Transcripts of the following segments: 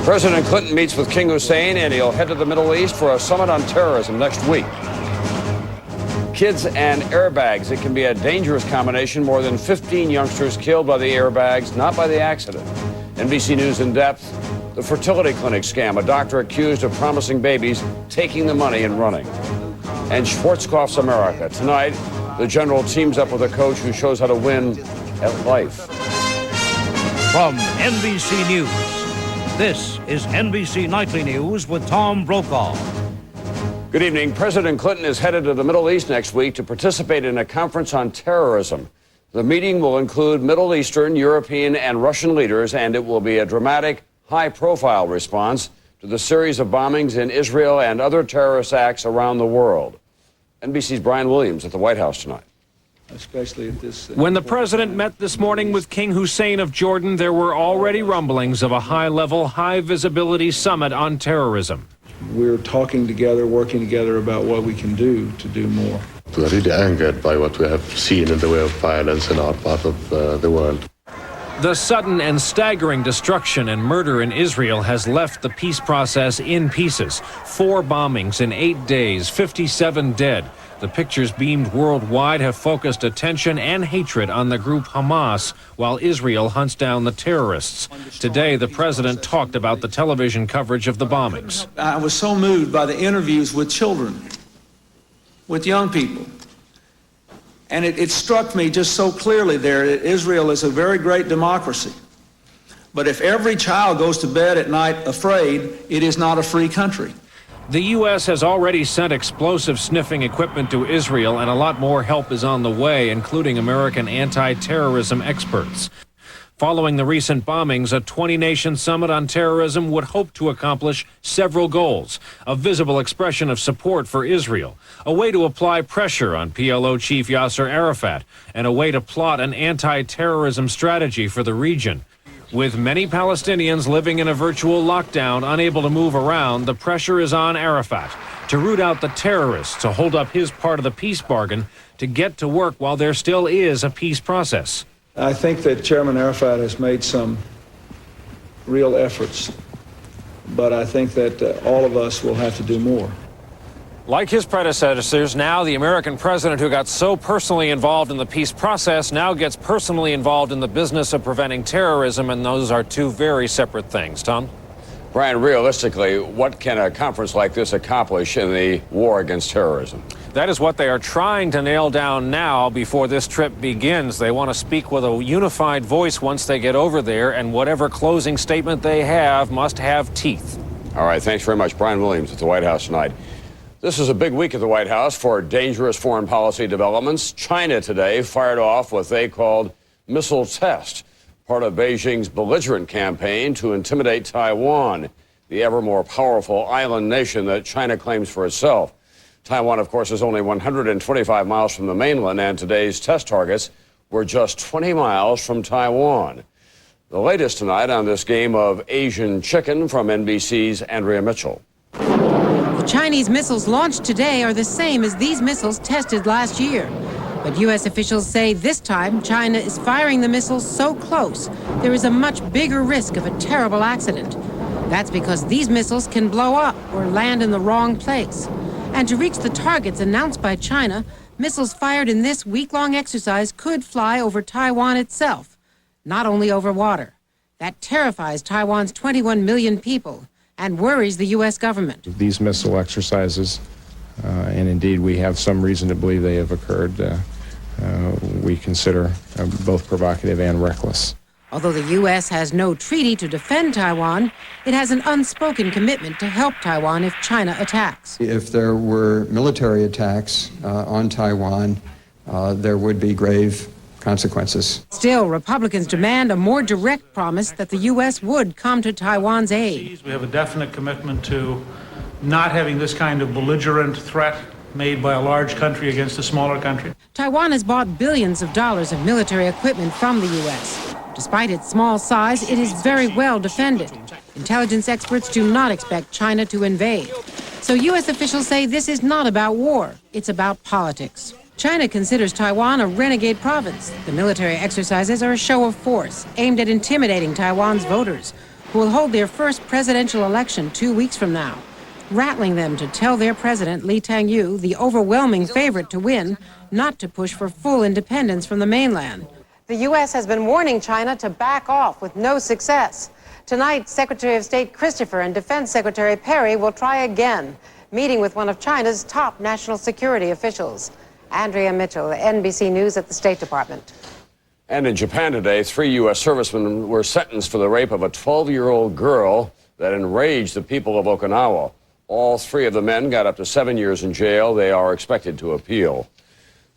President Clinton meets with King Hussein, and he'll head to the Middle East for a summit on terrorism next week. Kids and airbags. It can be a dangerous combination. More than 15 youngsters killed by the airbags, not by the accident. NBC News in depth. The fertility clinic scam. A doctor accused of promising babies, taking the money and running. And Schwarzkopf's America. Tonight, the general teams up with a coach who shows how to win at life. From NBC News, this is NBC Nightly News with Tom Brokaw. Good evening. President Clinton is headed to the Middle East next week to participate in a conference on terrorism. The meeting will include Middle Eastern, European, and Russian leaders, and it will be a dramatic, high-profile response to the series of bombings in Israel and other terrorist acts around the world. NBC's Brian Williams at the White House tonight. Especially at this. When the president met this morning with King Hussein of Jordan, there were already rumblings of a high-level, high-visibility summit on terrorism. We're talking together, working together about what we can do to do more. We are really angered by what we have seen in the way of violence in our part of the world. The sudden and staggering destruction and murder in Israel has left the peace process in pieces. 4 bombings in 8 days, 57 dead. The pictures beamed worldwide have focused attention and hatred on the group Hamas, while Israel hunts down the terrorists. Today, the president talked about the television coverage of the bombings. I was so moved by the interviews with children, with young people. And it struck me just so clearly there that Israel is a very great democracy. But if every child goes to bed at night afraid, it is not a free country. The U.S. has already sent explosive sniffing equipment to Israel, and a lot more help is on the way, including American anti-terrorism experts. Following the recent bombings, a 20-nation summit on terrorism would hope to accomplish several goals: a visible expression of support for Israel, a way to apply pressure on PLO chief Yasser Arafat, and a way to plot an anti-terrorism strategy for the region. With many Palestinians living in a virtual lockdown, unable to move around, the pressure is on Arafat to root out the terrorists, to hold up his part of the peace bargain, to get to work while there still is a peace process. I think that Chairman Arafat has made some real efforts, but I think that all of us will have to do more. Like his predecessors, now the American president who got so personally involved in the peace process now gets personally involved in the business of preventing terrorism, and those are two very separate things. Tom? Brian, realistically, what can a conference like this accomplish in the war against terrorism? That is what they are trying to nail down now before this trip begins. They want to speak with a unified voice once they get over there, and whatever closing statement they have must have teeth. All right, thanks very much. Brian Williams at the White House tonight. This is a big week at the White House for dangerous foreign policy developments. China today fired off what they called missile test, part of Beijing's belligerent campaign to intimidate Taiwan, the ever more powerful island nation that China claims for itself. Taiwan, of course, is only 125 miles from the mainland, and today's test targets were just 20 miles from Taiwan. The latest tonight on this game of Asian chicken from NBC's Andrea Mitchell. The Chinese missiles launched today are the same as these missiles tested last year. But U.S. officials say this time China is firing the missiles so close there is a much bigger risk of a terrible accident. That's because these missiles can blow up or land in the wrong place. And to reach the targets announced by China, missiles fired in this week-long exercise could fly over Taiwan itself, not only over water. That terrifies Taiwan's 21 million people and worries the U.S. government. These missile exercises, and indeed we have some reason to believe they have occurred, we consider both provocative and reckless. Although the U.S. has no treaty to defend Taiwan, it has an unspoken commitment to help Taiwan if China attacks. If there were military attacks on Taiwan, there would be grave consequences. Still, Republicans demand a more direct promise that the U.S. would come to Taiwan's aid. We have a definite commitment to not having this kind of belligerent threat made by a large country against a smaller country. Taiwan has bought billions of dollars of military equipment from the U.S. Despite its small size, it is very well defended. Intelligence experts do not expect China to invade. So U.S. officials say this is not about war, it's about politics. China considers Taiwan a renegade province. The military exercises are a show of force aimed at intimidating Taiwan's voters, who will hold their first presidential election 2 weeks from now, rattling them to tell their president, Lee Tang-yu, the overwhelming favorite to win, not to push for full independence from the mainland. The U.S. has been warning China to back off with no success. Tonight, Secretary of State Christopher and Defense Secretary Perry will try again, meeting with one of China's top national security officials. Andrea Mitchell, NBC News at the State Department. And in Japan today, 3 U.S. servicemen were sentenced for the rape of a 12-year-old girl that enraged the people of Okinawa. All 3 of the men got up to 7 years in jail. They are expected to appeal.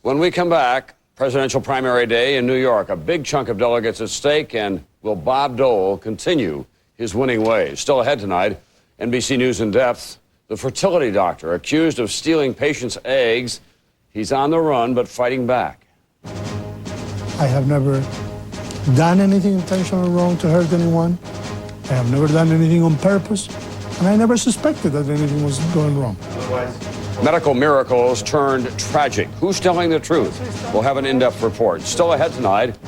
When we come back, presidential primary day in New York, a big chunk of delegates at stake, and will Bob Dole continue his winning ways? Still ahead tonight, NBC News in depth, the fertility doctor accused of stealing patients' eggs. He's on the run, but fighting back. I have never done anything intentionally wrong to hurt anyone. I have never done anything on purpose, and I never suspected that anything was going wrong. Medical miracles turned tragic. Who's telling the truth? We'll have an in-depth report. Still ahead tonight,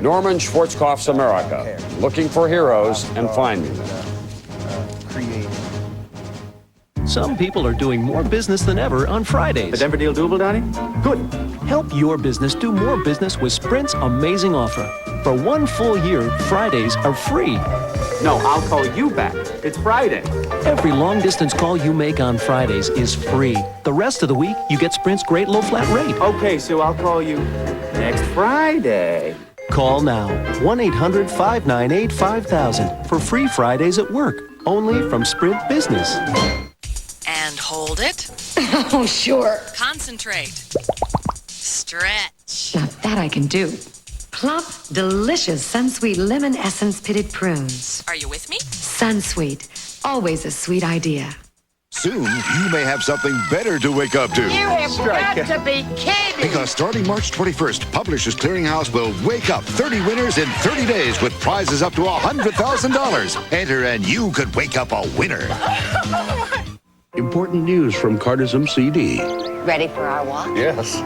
Norman Schwarzkopf's America, looking for heroes and finding them. Some people are doing more business than ever on Fridays. The Denver deal doable, Donnie? Good. Help your business do more business with Sprint's amazing offer. For 1 full year, Fridays are free. No, I'll call you back. It's Friday. Every long-distance call you make on Fridays is free. The rest of the week, you get Sprint's great low-flat rate. Okay, so I'll call you next Friday. Call now. 1-800-598-5000 for free Fridays at work. Only from Sprint Business. And hold it. Oh, sure. Concentrate. Stretch. Now that I can do. Plump, delicious Sunsweet Lemon Essence Pitted Prunes. Are you with me? Sunsweet. Always a sweet idea. Soon, you may have something better to wake up to. You have got to be kidding! Because starting March 21st, Publishers Clearinghouse will wake up 30 winners in 30 days with prizes up to $100,000. Enter and you could wake up a winner. Important news from Cardism CD. Ready for our walk? Yes.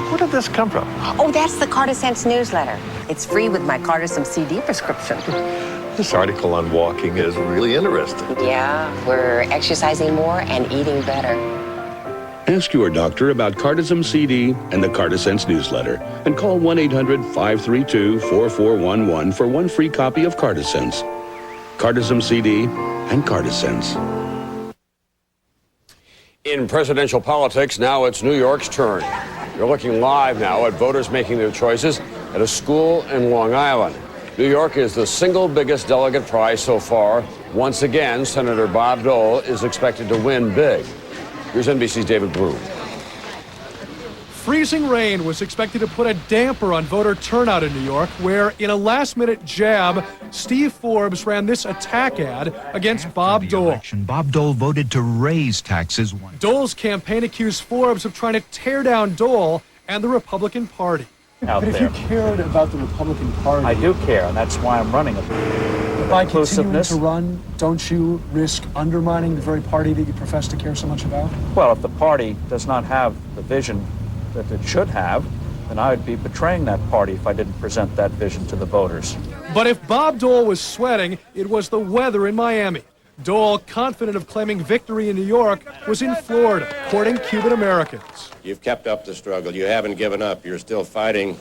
Where did this come from? Oh, that's the Cardisense newsletter. It's free with my Cardism CD prescription. This article on walking is really interesting. Yeah, we're exercising more and eating better. Ask your doctor about Cardism CD and the Cardisense newsletter and call 1-800-532-4411 for 1 free copy of Cardisense. Cardism CD and Cardisense. In presidential politics, now it's New York's turn. You're looking live now at voters making their choices at a school in Long Island. New York is the single biggest delegate prize so far. Once again, Senator Bob Dole is expected to win big. Here's NBC's David Bloom. Freezing rain was expected to put a damper on voter turnout in New York, where in a last-minute jab, Steve Forbes ran this attack ad against Bob Dole. Bob Dole voted to raise taxes. Dole's campaign accused Forbes of trying to tear down Dole and the Republican Party. But if you cared about the Republican Party... I do care, and that's why I'm running it. By continuing to run, don't you risk undermining the very party that you profess to care so much about? Well, if the party does not have the vision that it should have, then I would be betraying that party if I didn't present that vision to the voters. But if Bob Dole was sweating, it was the weather in Miami. Dole, confident of claiming victory in New York, was in Florida, courting Cuban Americans. You've kept up the struggle. You haven't given up. You're still fighting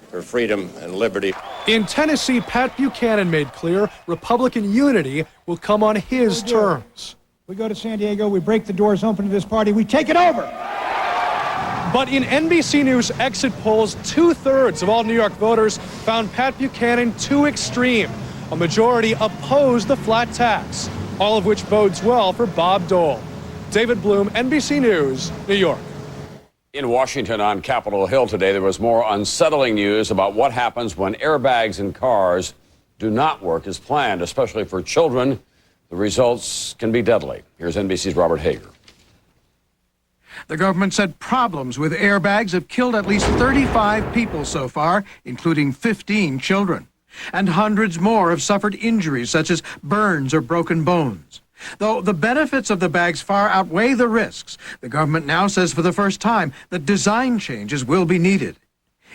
for freedom and liberty. In Tennessee, Pat Buchanan made clear Republican unity will come on his terms. We go to San Diego, we break the doors open to this party, we take it over. But in NBC News exit polls, 2/3 of all New York voters found Pat Buchanan too extreme. A majority opposed the flat tax, all of which bodes well for Bob Dole. David Bloom, NBC News, New York. In Washington on Capitol Hill today, there was more unsettling news about what happens when airbags in cars do not work as planned, especially for children. The results can be deadly. Here's NBC's Robert Hager. The government said problems with airbags have killed at least 35 people so far, including 15 children. And hundreds more have suffered injuries such as burns or broken bones. Though the benefits of the bags far outweigh the risks, the government now says for the first time that design changes will be needed.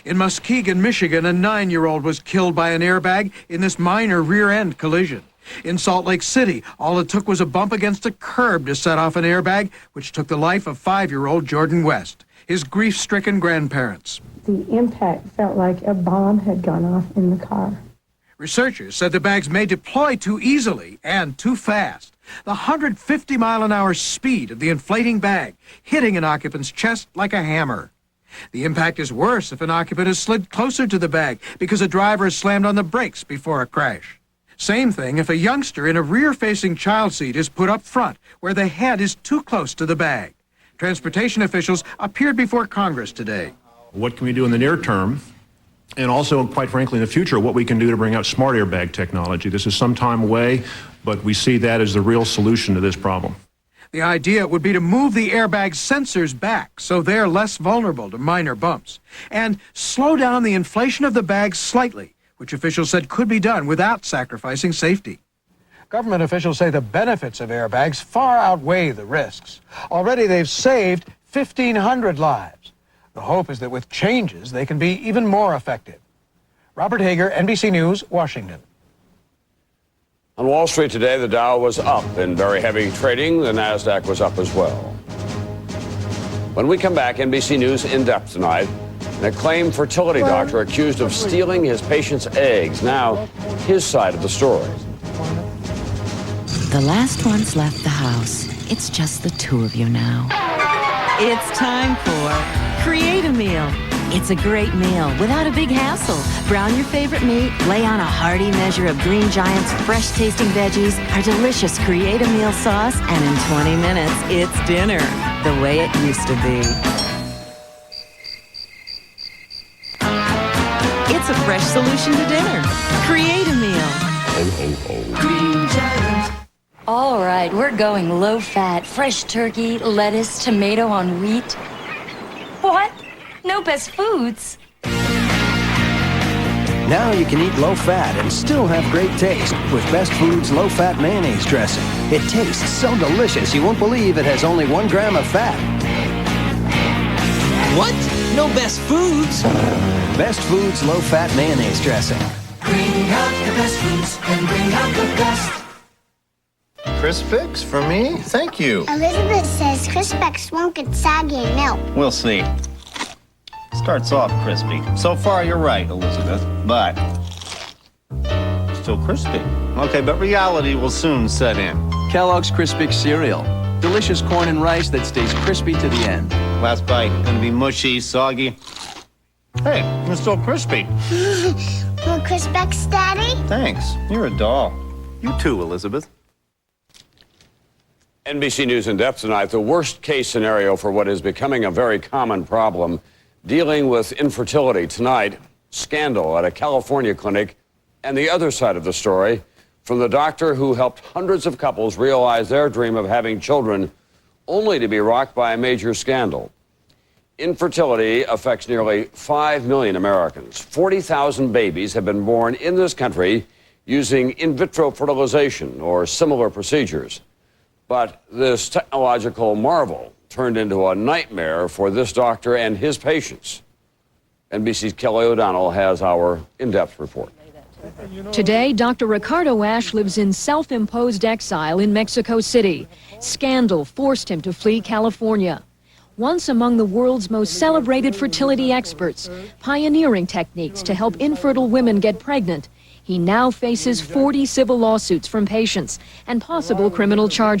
In Muskegon, Michigan, a 9-year-old was killed by an airbag in this minor rear-end collision. In Salt Lake City, all it took was a bump against a curb to set off an airbag, which took the life of 5-year-old Jordan West, his grief-stricken grandparents. The impact felt like a bomb had gone off in the car. Researchers said the bags may deploy too easily and too fast. The 150-mile-an-hour speed of the inflating bag hitting an occupant's chest like a hammer. The impact is worse if an occupant has slid closer to the bag because a driver has slammed on the brakes before a crash. Same thing if a youngster in a rear-facing child seat is put up front where the head is too close to the bag. Transportation officials appeared before Congress today. What can we do in the near term? And also, quite frankly, in the future, what we can do to bring out smart airbag technology. This is some time away, but we see that as the real solution to this problem. The idea would be to move the airbag sensors back so they're less vulnerable to minor bumps, and slow down the inflation of the bag slightly, which officials said could be done without sacrificing safety. Government officials say the benefits of airbags far outweigh the risks. Already they've saved 1,500 lives. The hope is that with changes, they can be even more effective. Robert Hager, NBC News, Washington. On Wall Street today, the Dow was up in very heavy trading. The NASDAQ was up as well. When we come back, NBC News in depth tonight. An acclaimed fertility doctor accused of stealing his patient's eggs. Now, his side of the story. The last one's left the house. It's just the two of you now. It's time for Create a Meal. It's a great meal without a big hassle. Brown your favorite meat, lay on a hearty measure of Green Giant's fresh-tasting veggies, our delicious Create a Meal sauce, and in 20 minutes, it's dinner, the way it used to be. It's a fresh solution to dinner. Create a Meal. Ho, ho, ho. Green Giant. All right, we're going low-fat, fresh turkey, lettuce, tomato on wheat. What? No Best Foods. Now you can eat low-fat and still have great taste with Best Foods low-fat mayonnaise dressing. It tastes so delicious you won't believe it has only 1 gram of fat. What? No Best Foods? Best Foods low-fat mayonnaise dressing. Bring out the best foods and bring out the best. Crispix for me? Thank you. Elizabeth says Crispix won't get soggy in milk. We'll see. Starts off crispy. So far, you're right, Elizabeth, but still crispy. Okay, but reality will soon set in. Kellogg's Crispix cereal. Delicious corn and rice that stays crispy to the end. Last bite, gonna be mushy, soggy. Hey, it's still crispy. More Crispix, Daddy? Thanks. You're a doll. You too, Elizabeth. NBC News in depth tonight. The worst case scenario for what is becoming a very common problem, dealing with infertility. Tonight, scandal at a California clinic, and the other side of the story from the doctor who helped hundreds of couples realize their dream of having children, only to be rocked by a major scandal. Infertility affects nearly 5 million Americans. 40,000 babies have been born in this country using in vitro fertilization or similar procedures. But this technological marvel turned into a nightmare for this doctor and his patients. NBC's Kelly O'Donnell has our in-depth report. Today, Dr. Ricardo Ash lives in self-imposed exile in Mexico City. Scandal forced him to flee California. Once among the world's most celebrated fertility experts, pioneering techniques to help infertile women get pregnant, he now faces 40 civil lawsuits from patients and possible criminal charges.